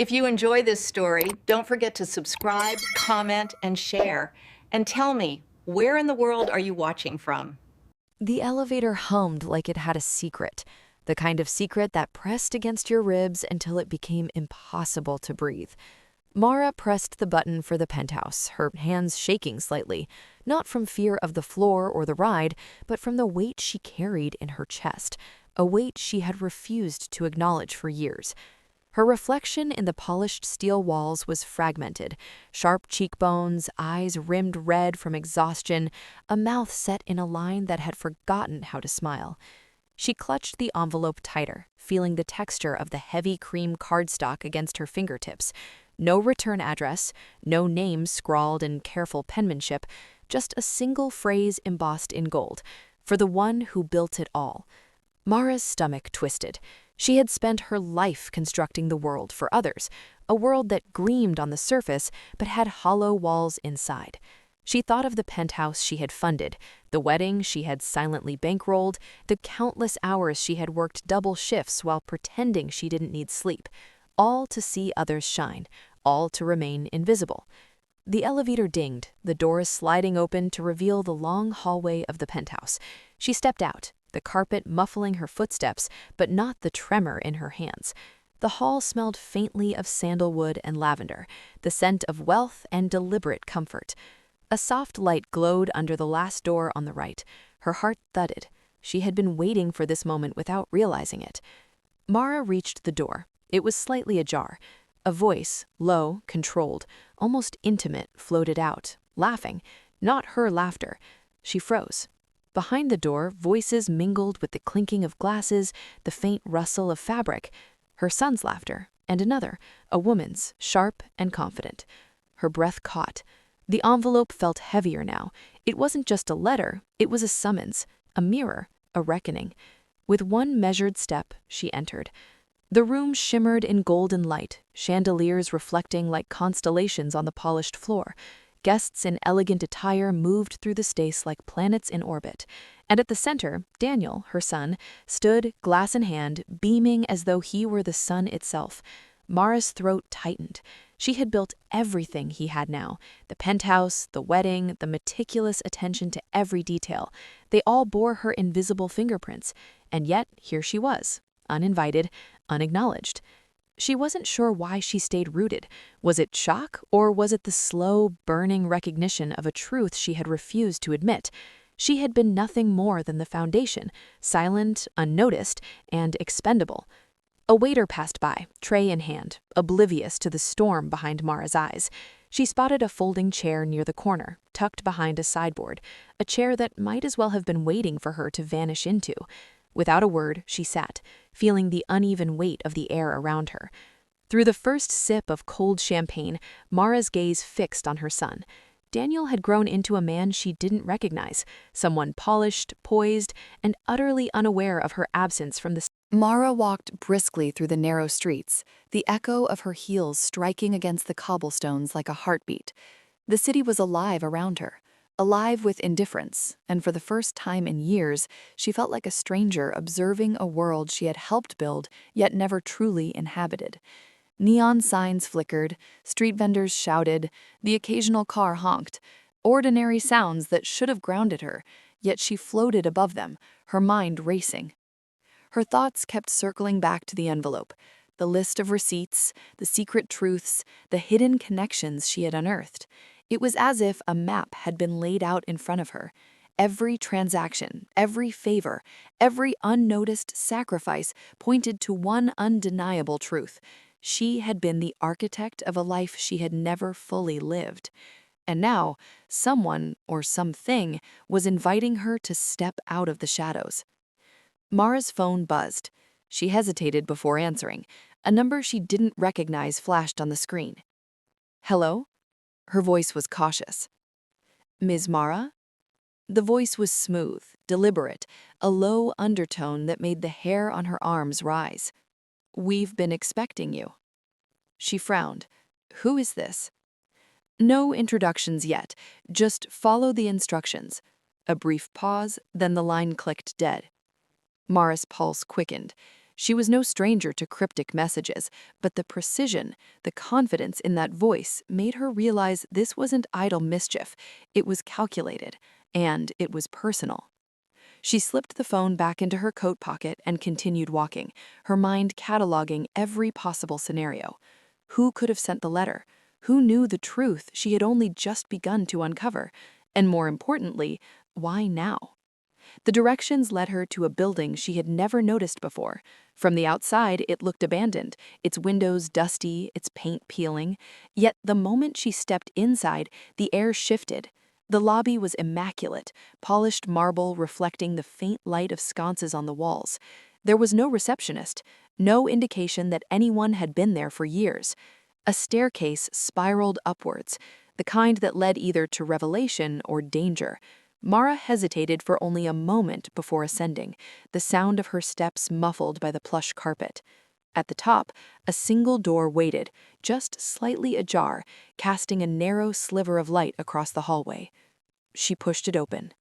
If you enjoy this story, don't forget to subscribe, comment, and share. And tell me, where in the world are you watching from? The elevator hummed like it had a secret, the kind of secret that pressed against your ribs until it became impossible to breathe. Mara pressed the button for the penthouse, her hands shaking slightly, not from fear of the floor or the ride, but from the weight she carried in her chest, a weight she had refused to acknowledge for years. Her reflection in the polished steel walls was fragmented, sharp cheekbones, eyes rimmed red from exhaustion, a mouth set in a line that had forgotten how to smile. She clutched the envelope tighter, feeling the texture of the heavy cream cardstock against her fingertips. No return address, no name scrawled in careful penmanship, just a single phrase embossed in gold, for the one who built it all. Mara's stomach twisted. She had spent her life constructing the world for others, a world that gleamed on the surface but had hollow walls inside. She thought of the penthouse she had funded, the wedding she had silently bankrolled, the countless hours she had worked double shifts while pretending she didn't need sleep, all to see others shine, all to remain invisible. The elevator dinged, the doors sliding open to reveal the long hallway of the penthouse. She stepped out, the carpet muffling her footsteps, but not the tremor in her hands. The hall smelled faintly of sandalwood and lavender, the scent of wealth and deliberate comfort. A soft light glowed under the last door on the right. Her heart thudded. She had been waiting for this moment without realizing it. Mara reached the door. It was slightly ajar. A voice, low, controlled, almost intimate, floated out, laughing. Not her laughter. She froze. Behind the door, voices mingled with the clinking of glasses, the faint rustle of fabric. Her son's laughter, and another, a woman's, sharp and confident. Her breath caught. The envelope felt heavier now. It wasn't just a letter, it was a summons, a mirror, a reckoning. With one measured step, she entered. The room shimmered in golden light, chandeliers reflecting like constellations on the polished floor. Guests in elegant attire moved through the space like planets in orbit. And at the center, Daniel, her son, stood, glass in hand, beaming as though he were the sun itself. Mara's throat tightened. She had built everything he had now. The penthouse, the wedding, the meticulous attention to every detail. They all bore her invisible fingerprints. And yet, here she was, uninvited, unacknowledged. She wasn't sure why she stayed rooted. Was it shock, or was it the slow, burning recognition of a truth she had refused to admit? She had been nothing more than the foundation, silent, unnoticed, and expendable. A waiter passed by, tray in hand, oblivious to the storm behind Mara's eyes. She spotted a folding chair near the corner, tucked behind a sideboard, a chair that might as well have been waiting for her to vanish into. Without a word, she sat, feeling the uneven weight of the air around her. Through the first sip of cold champagne, Mara's gaze fixed on her son. Daniel had grown into a man she didn't recognize, someone polished, poised, and utterly unaware of her absence from the. Mara walked briskly through the narrow streets, the echo of her heels striking against the cobblestones like a heartbeat. The city was alive around her. Alive with indifference, and for the first time in years, she felt like a stranger observing a world she had helped build, yet never truly inhabited. Neon signs flickered, street vendors shouted, the occasional car honked, ordinary sounds that should have grounded her, yet she floated above them, her mind racing. Her thoughts kept circling back to the envelope, the list of receipts, the secret truths, the hidden connections she had unearthed. It was as if a map had been laid out in front of her. Every transaction, every favor, every unnoticed sacrifice pointed to one undeniable truth. She had been the architect of a life she had never fully lived. And now, someone or something was inviting her to step out of the shadows. Mara's phone buzzed. She hesitated before answering. A number she didn't recognize flashed on the screen. Hello? Her voice was cautious. Ms. Mara? The voice was smooth, deliberate, a low undertone that made the hair on her arms rise. We've been expecting you. She frowned. Who is this? No introductions yet, just follow the instructions. A brief pause, then the line clicked dead. Mara's pulse quickened. She was no stranger to cryptic messages, but the precision, the confidence in that voice made her realize this wasn't idle mischief. It was calculated, and it was personal. She slipped the phone back into her coat pocket and continued walking, her mind cataloging every possible scenario. Who could have sent the letter? Who knew the truth she had only just begun to uncover? And more importantly, why now? The directions led her to a building she had never noticed before. From the outside, it looked abandoned, its windows dusty, its paint peeling. Yet the moment she stepped inside, the air shifted. The lobby was immaculate, polished marble reflecting the faint light of sconces on the walls. There was no receptionist, no indication that anyone had been there for years. A staircase spiraled upwards, the kind that led either to revelation or danger. Mara hesitated for only a moment before ascending, the sound of her steps muffled by the plush carpet. At the top, a single door waited, just slightly ajar, casting a narrow sliver of light across the hallway. She pushed it open.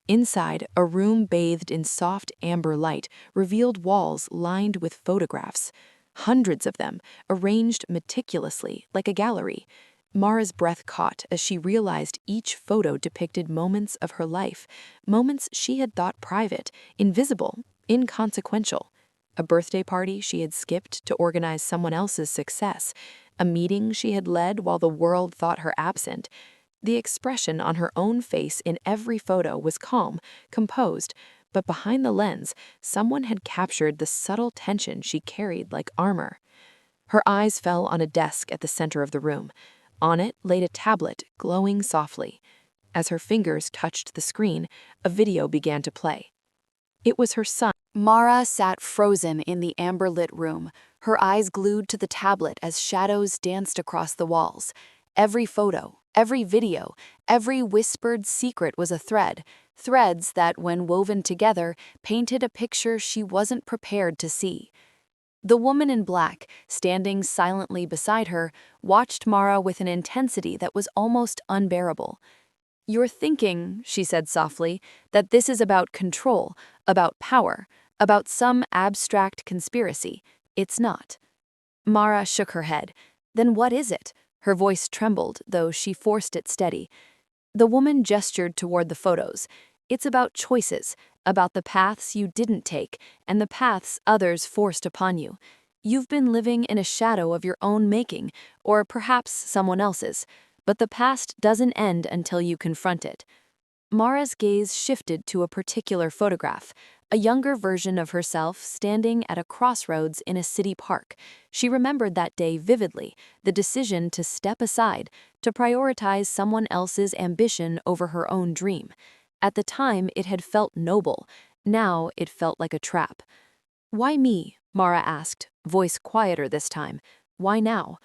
Inside, a room bathed in soft amber light revealed walls lined with photographs. Hundreds of them, arranged meticulously, like a gallery. Mara's breath caught as she realized each photo depicted moments of her life, moments she had thought private, invisible, inconsequential. A birthday party she had skipped to organize someone else's success, a meeting she had led while the world thought her absent. The expression on her own face in every photo was calm, composed, but behind the lens, someone had captured the subtle tension she carried like armor. Her eyes fell on a desk at the center of the room. On it laid a tablet, glowing softly. As her fingers touched the screen, a video began to play. It was her son. Mara sat frozen in the amber-lit room, her eyes glued to the tablet as shadows danced across the walls. Every photo, every video, every whispered secret was a thread, threads that, when woven together, painted a picture she wasn't prepared to see. The woman in black, standing silently beside her, watched Mara with an intensity that was almost unbearable. "You're thinking," she said softly, "that this is about control, about power, about some abstract conspiracy. It's not." Mara shook her head. "Then what is it?" Her voice trembled, though she forced it steady. The woman gestured toward the photos. "It's about choices, about the paths you didn't take and the paths others forced upon you. You've been living in a shadow of your own making, or perhaps someone else's, but the past doesn't end until you confront it." Mara's gaze shifted to a particular photograph, a younger version of herself standing at a crossroads in a city park. She remembered that day vividly, the decision to step aside, to prioritize someone else's ambition over her own dream. At the time, it had felt noble. Now, it felt like a trap. "Why me?" Mara asked, voice quieter this time. "Why now?"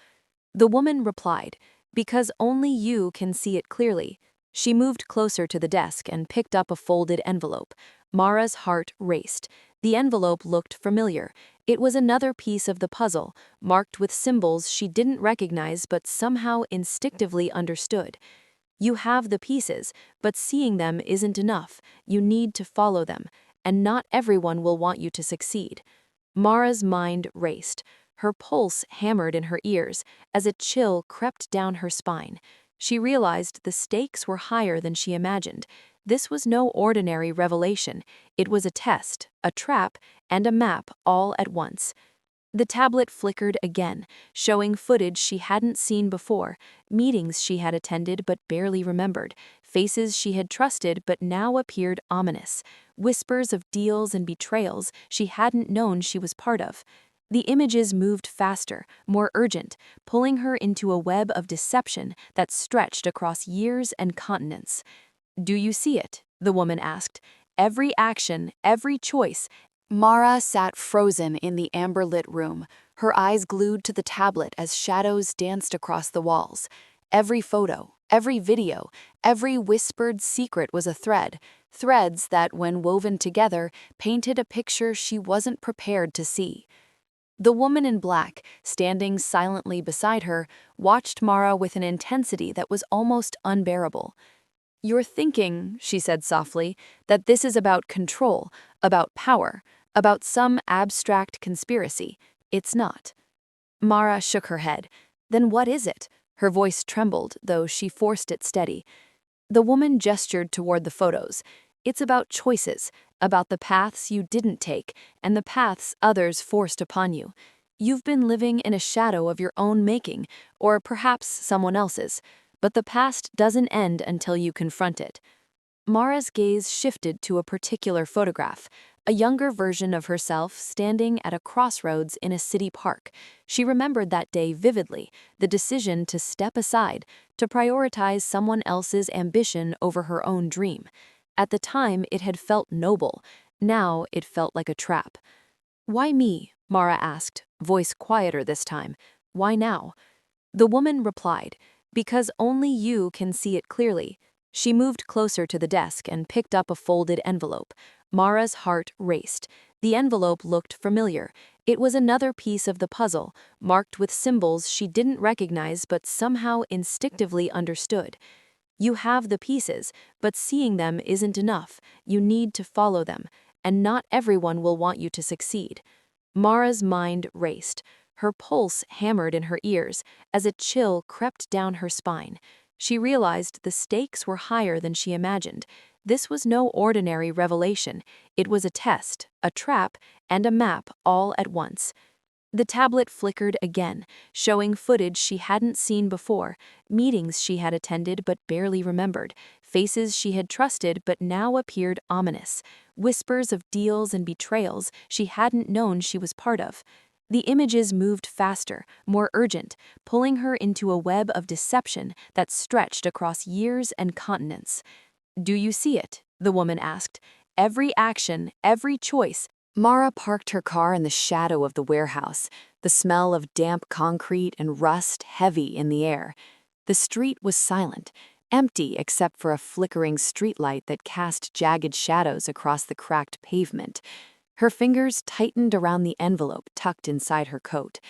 The woman replied, "Because only you can see it clearly." She moved closer to the desk and picked up a folded envelope. Mara's heart raced. The envelope looked familiar. It was another piece of the puzzle, marked with symbols she didn't recognize but somehow instinctively understood. You have the pieces, but seeing them isn't enough. You need to follow them, and not everyone will want you to succeed. Mara's mind raced. Her pulse hammered in her ears as a chill crept down her spine. She realized the stakes were higher than she imagined. This was no ordinary revelation. It was a test, a trap, and a map all at once. The tablet flickered again, showing footage she hadn't seen before, meetings she had attended but barely remembered, faces she had trusted but now appeared ominous, whispers of deals and betrayals she hadn't known she was part of. The images moved faster, more urgent, pulling her into a web of deception that stretched across years and continents. "Do you see it?" the woman asked. "Every action, every choice." Mara sat frozen in the amber-lit room, her eyes glued to the tablet as shadows danced across the walls. Every photo, every video, every whispered secret was a thread, threads that, when woven together, painted a picture she wasn't prepared to see. The woman in black, standing silently beside her, watched Mara with an intensity that was almost unbearable. "You're thinking," she said softly, "that this is about control, about power, About some abstract conspiracy. It's not. Mara shook her head. Then what is it? Her voice trembled, though she forced it steady. The woman gestured toward the photos. It's about choices, about the paths you didn't take, and the paths others forced upon you. You've been living in a shadow of your own making, or perhaps someone else's, but the past doesn't end until you confront it. Mara's gaze shifted to a particular photograph, a younger version of herself standing at a crossroads in a city park. She remembered that day vividly, the decision to step aside, to prioritize someone else's ambition over her own dream. At the time, it had felt noble. Now, it felt like a trap. "Why me?" Mara asked, voice quieter this time. "Why now?" The woman replied, "Because only you can see it clearly." She moved closer to the desk and picked up a folded envelope. Mara's heart raced. The envelope looked familiar. It was another piece of the puzzle, marked with symbols she didn't recognize but somehow instinctively understood. You have the pieces, but seeing them isn't enough. You need to follow them, and not everyone will want you to succeed. Mara's mind raced. Her pulse hammered in her ears as a chill crept down her spine. She realized the stakes were higher than she imagined. This was no ordinary revelation. It was a test, a trap, and a map all at once. The tablet flickered again, showing footage she hadn't seen before, meetings she had attended but barely remembered, faces she had trusted but now appeared ominous, whispers of deals and betrayals she hadn't known she was part of. The images moved faster, more urgent, pulling her into a web of deception that stretched across years and continents. "Do you see it?" the woman asked. "Every action, every choice." Mara parked her car in the shadow of the warehouse, the smell of damp concrete and rust heavy in the air. The street was silent, empty except for a flickering streetlight that cast jagged shadows across the cracked pavement. Her fingers tightened around the envelope tucked inside her coat.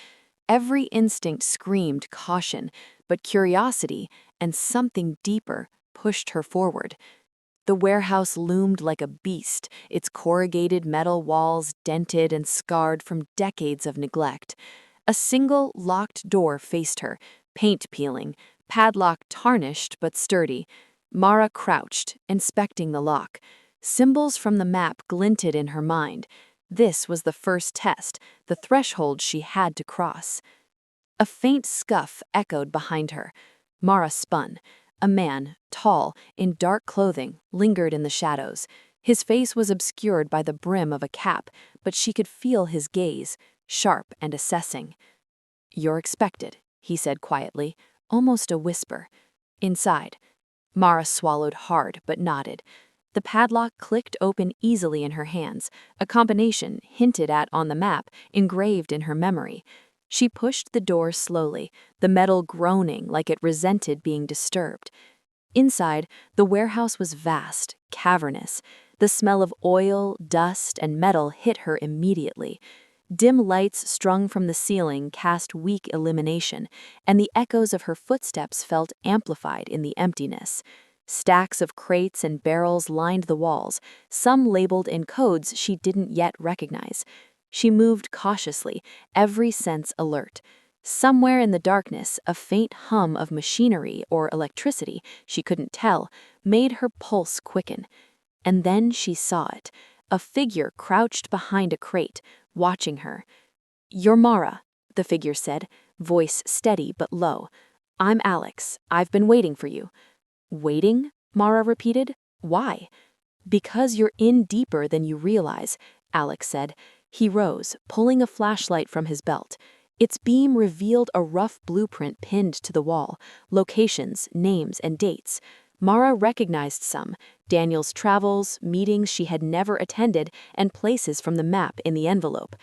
Every instinct screamed caution, but curiosity and something deeper pushed her forward. The warehouse loomed like a beast, its corrugated metal walls dented and scarred from decades of neglect. A single locked door faced her, paint peeling, padlock tarnished but sturdy. Mara crouched, inspecting the lock. Symbols from the map glinted in her mind. This was the first test, the threshold she had to cross. A faint scuff echoed behind her. Mara spun. A man, tall, in dark clothing, lingered in the shadows. His face was obscured by the brim of a cap, but she could feel his gaze, sharp and assessing. "You're expected," he said quietly, almost a whisper. Inside. Mara swallowed hard but nodded. The padlock clicked open easily in her hands, a combination hinted at on the map, engraved in her memory. She pushed the door slowly, the metal groaning like it resented being disturbed. Inside, the warehouse was vast, cavernous. The smell of oil, dust, and metal hit her immediately. Dim lights strung from the ceiling cast weak illumination, and the echoes of her footsteps felt amplified in the emptiness. Stacks of crates and barrels lined the walls, some labeled in codes she didn't yet recognize. She moved cautiously, every sense alert. Somewhere in the darkness, a faint hum of machinery or electricity, she couldn't tell, made her pulse quicken. And then she saw it, a figure crouched behind a crate, watching her. "You're Mara," the figure said, voice steady but low. "I'm Alex. I've been waiting for you." "Waiting?" Mara repeated. "Why?" "Because you're in deeper than you realize," Alex said. He rose, pulling a flashlight from his belt. Its beam revealed a rough blueprint pinned to the wall, locations, names, and dates. Mara recognized some, Daniel's travels, meetings she had never attended, and places from the map in the envelope.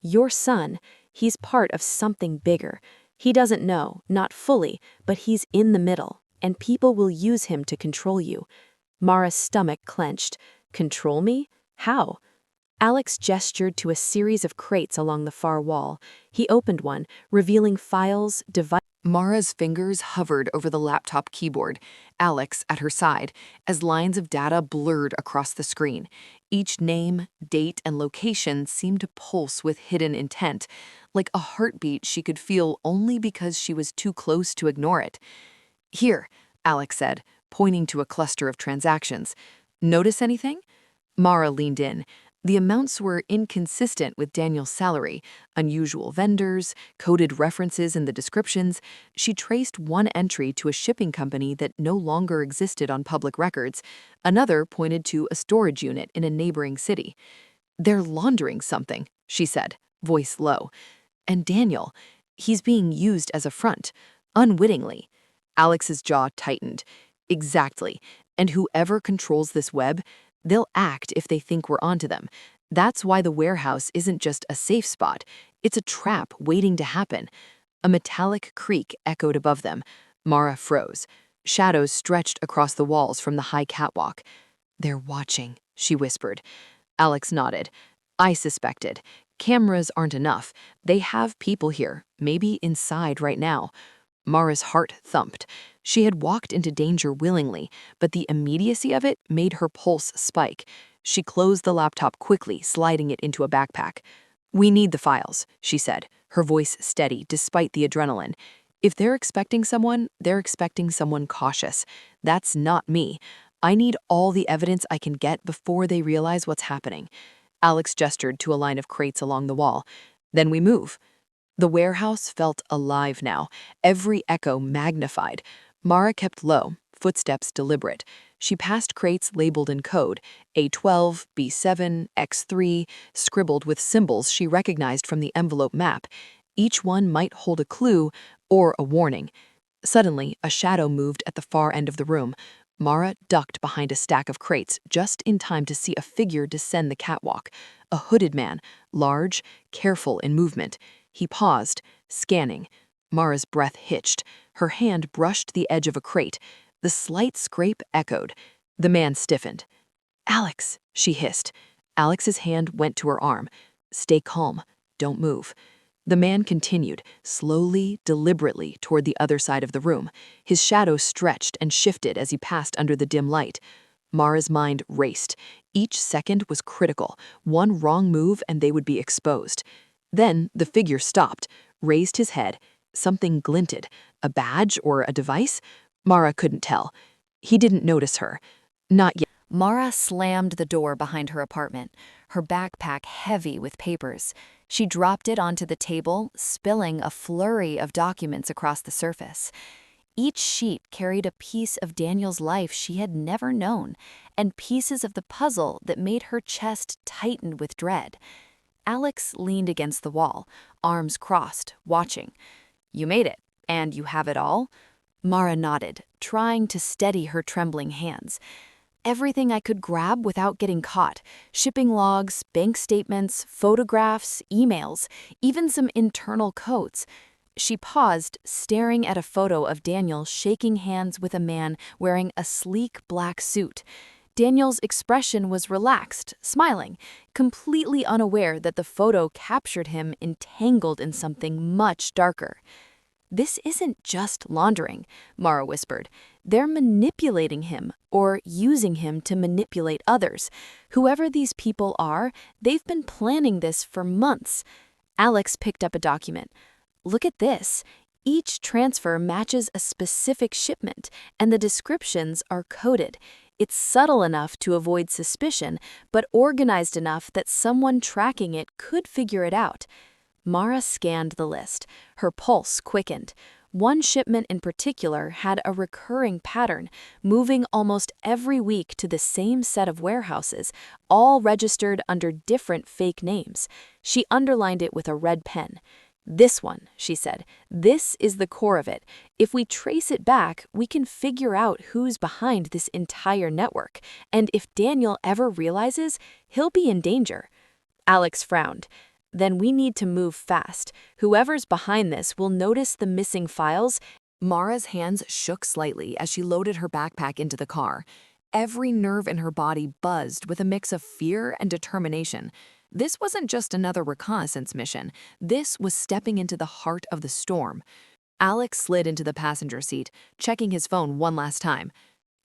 "Your son, he's part of something bigger. He doesn't know, not fully, but he's in the middle, and people will use him to control you." Mara's stomach clenched. "Control me? How?" Alex gestured to a series of crates along the far wall. He opened one, revealing files, devices. Mara's fingers hovered over the laptop keyboard, Alex at her side, as lines of data blurred across the screen. Each name, date, and location seemed to pulse with hidden intent, like a heartbeat she could feel only because she was too close to ignore it. Here, Alex said, pointing to a cluster of transactions. Notice anything? Mara leaned in. The amounts were inconsistent with Daniel's salary, unusual vendors, coded references in the descriptions. She traced one entry to a shipping company that no longer existed on public records. Another pointed to a storage unit in a neighboring city. They're laundering something, she said, voice low. And Daniel, he's being used as a front, unwittingly. Alex's jaw tightened. Exactly. And whoever controls this web, they'll act if they think we're onto them. That's why the warehouse isn't just a safe spot. It's a trap waiting to happen. A metallic creak echoed above them. Mara froze. Shadows stretched across the walls from the high catwalk. They're watching, she whispered. Alex nodded. I suspected. Cameras aren't enough. They have people here, maybe inside right now. Mara's heart thumped. She had walked into danger willingly, but the immediacy of it made her pulse spike. She closed the laptop quickly, sliding it into a backpack. We need the files, she said, her voice steady despite the adrenaline. If they're expecting someone, they're expecting someone cautious. That's not me. I need all the evidence I can get before they realize what's happening. Alex gestured to a line of crates along the wall. Then we move. The warehouse felt alive now, every echo magnified. Mara kept low, footsteps deliberate. She passed crates labeled in code, A12, B7, X3, scribbled with symbols she recognized from the envelope map. Each one might hold a clue or a warning. Suddenly, a shadow moved at the far end of the room. Mara ducked behind a stack of crates just in time to see a figure descend the catwalk. A hooded man, large, careful in movement. He paused, scanning. Mara's breath hitched. Her hand brushed the edge of a crate. The slight scrape echoed. The man stiffened. Alex, she hissed. Alex's hand went to her arm. Stay calm. Don't move. The man continued, slowly, deliberately, toward the other side of the room. His shadow stretched and shifted as he passed under the dim light. Mara's mind raced. Each second was critical. One wrong move and they would be exposed. Then the figure stopped, raised his head. Something glinted. A badge or a device? Mara couldn't tell. He didn't notice her. Not yet. Mara slammed the door behind her apartment, her backpack heavy with papers. She dropped it onto the table, spilling a flurry of documents across the surface. Each sheet carried a piece of Daniel's life she had never known, and pieces of the puzzle that made her chest tighten with dread. Alex leaned against the wall, arms crossed, watching. You made it, and you have it all? Mara nodded, trying to steady her trembling hands. Everything I could grab without getting caught. Shipping logs, bank statements, photographs, emails, even some internal codes. She paused, staring at a photo of Daniel shaking hands with a man wearing a sleek black suit. Daniel's expression was relaxed, smiling, completely unaware that the photo captured him entangled in something much darker. This isn't just laundering, Mara whispered. They're manipulating him, or using him to manipulate others. Whoever these people are, they've been planning this for months. Alex picked up a document. Look at this. Each transfer matches a specific shipment, and the descriptions are coded. It's subtle enough to avoid suspicion, but organized enough that someone tracking it could figure it out. Mara scanned the list. Her pulse quickened. One shipment in particular had a recurring pattern, moving almost every week to the same set of warehouses, all registered under different fake names. She underlined it with a red pen. This one, she said, this is the core of it. If we trace it back, we can figure out who's behind this entire network. And if Daniel ever realizes, he'll be in danger. Alex frowned. Then we need to move fast. Whoever's behind this will notice the missing files. Mara's hands shook slightly as she loaded her backpack into the car. Every nerve in her body buzzed with a mix of fear and determination. This wasn't just another reconnaissance mission. This was stepping into the heart of the storm. Alex slid into the passenger seat, checking his phone one last time.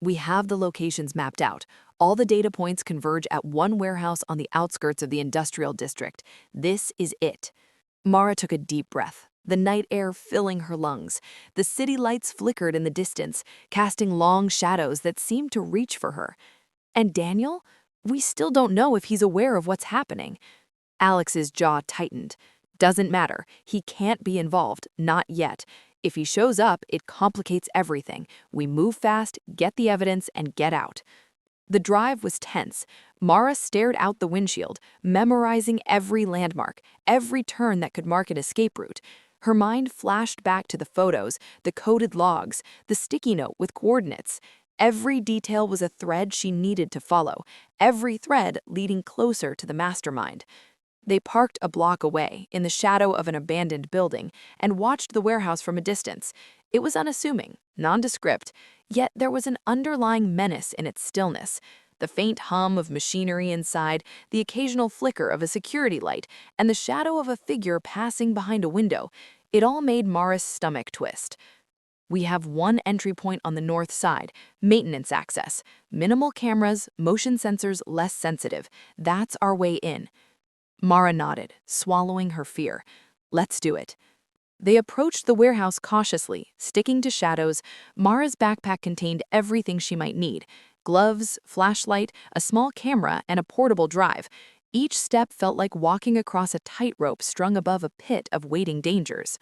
We have the locations mapped out. All the data points converge at one warehouse on the outskirts of the industrial district. This is it. Mara took a deep breath, the night air filling her lungs. The city lights flickered in the distance, casting long shadows that seemed to reach for her. And Daniel? We still don't know if he's aware of what's happening. Alex's jaw tightened. Doesn't matter. He can't be involved, not yet. If he shows up, it complicates everything. We move fast, get the evidence, and get out. The drive was tense. Mara stared out the windshield, memorizing every landmark, every turn that could mark an escape route. Her mind flashed back to the photos, the coded logs, the sticky note with coordinates. Every detail was a thread she needed to follow, every thread leading closer to the mastermind. They parked a block away, in the shadow of an abandoned building, and watched the warehouse from a distance. It was unassuming, nondescript, yet there was an underlying menace in its stillness. The faint hum of machinery inside, the occasional flicker of a security light, and the shadow of a figure passing behind a window, it all made Mara's stomach twist. We have one entry point on the north side, maintenance access. Minimal cameras, motion sensors less sensitive. That's our way in. Mara nodded, swallowing her fear. Let's do it. They approached the warehouse cautiously, sticking to shadows. Mara's backpack contained everything she might need: gloves, flashlight, a small camera, and a portable drive. Each step felt like walking across a tightrope strung above a pit of waiting dangers.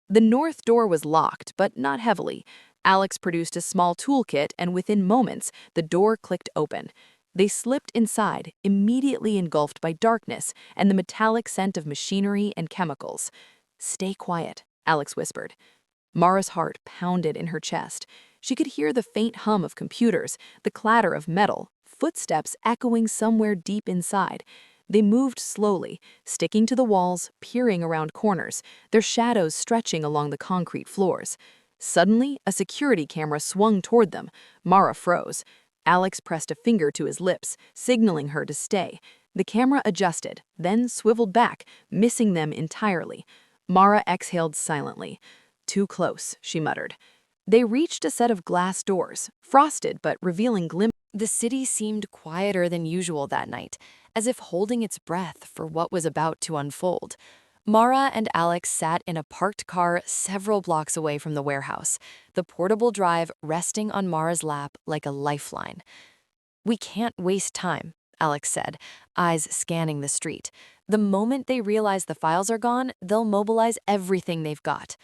The north door was locked, but not heavily. Alex produced a small toolkit, and within moments, the door clicked open. They slipped inside, immediately engulfed by darkness and the metallic scent of machinery and chemicals. "Stay quiet," Alex whispered. Mara's heart pounded in her chest. She could hear the faint hum of computers, the clatter of metal, footsteps echoing somewhere deep inside. They moved slowly, sticking to the walls, peering around corners, their shadows stretching along the concrete floors. Suddenly, a security camera swung toward them. Mara froze. Alex pressed a finger to his lips, signaling her to stay. The camera adjusted, then swiveled back, missing them entirely. Mara exhaled silently. "Too close," she muttered. They reached a set of glass doors, frosted but revealing glimpses. The city seemed quieter than usual that night, as if holding its breath for what was about to unfold. Mara and Alex sat in a parked car several blocks away from the warehouse, the portable drive resting on Mara's lap like a lifeline. "We can't waste time," Alex said, eyes scanning the street. "The moment they realize the files are gone, they'll mobilize everything they've got."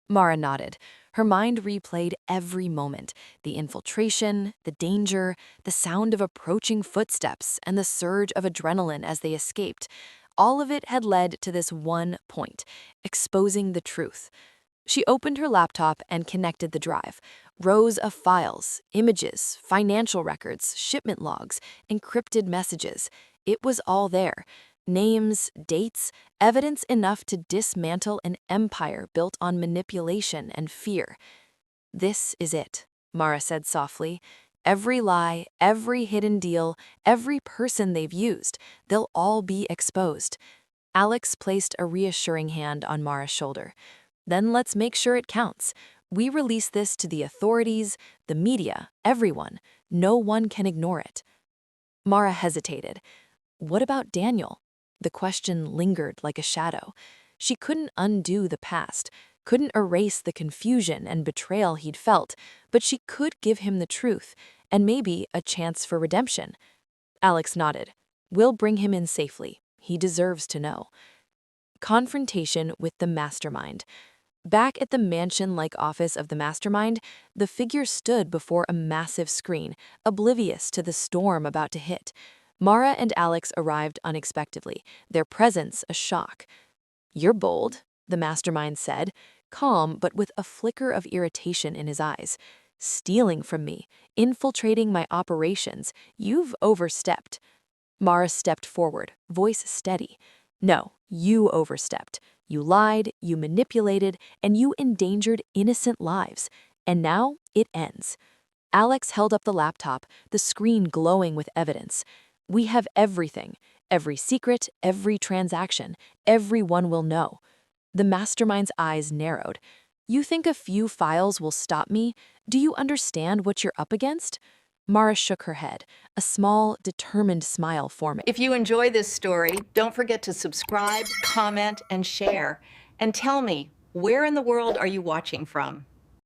Mara nodded. Her mind replayed every moment: the infiltration, the danger, the sound of approaching footsteps, and the surge of adrenaline as they escaped. All of it had led to this one point: exposing the truth. She opened her laptop and connected the drive. Rows of files, images, financial records, shipment logs, encrypted messages. It was all there. Names, dates, evidence enough to dismantle an empire built on manipulation and fear. "This is it," Mara said softly. "Every lie, every hidden deal, every person they've used, they'll all be exposed." Alex placed a reassuring hand on Mara's shoulder. "Then let's make sure it counts. We release this to the authorities, the media, everyone. No one can ignore it." Mara hesitated. What about Daniel? The question lingered like a shadow. She couldn't undo the past, couldn't erase the confusion and betrayal he'd felt, but she could give him the truth, and maybe a chance for redemption. Alex nodded. "We'll bring him in safely. He deserves to know." Confrontation with the mastermind. Back at the mansion-like office of the mastermind, the figure stood before a massive screen, oblivious to the storm about to hit. Mara and Alex arrived unexpectedly, their presence a shock. "You're bold," the mastermind said, calm but with a flicker of irritation in his eyes. "Stealing from me, infiltrating my operations, you've overstepped." Mara stepped forward, voice steady. "No, you overstepped. You lied, you manipulated, and you endangered innocent lives. And now it ends." Alex held up the laptop, the screen glowing with evidence. "We have everything. Every secret, every transaction. Everyone will know." The mastermind's eyes narrowed. You think a few files will stop me? Do you understand what you're up against? Mara shook her head, a small, determined smile forming. If you enjoy this story, don't forget to subscribe, comment, and share. And tell me, where in the world are you watching from?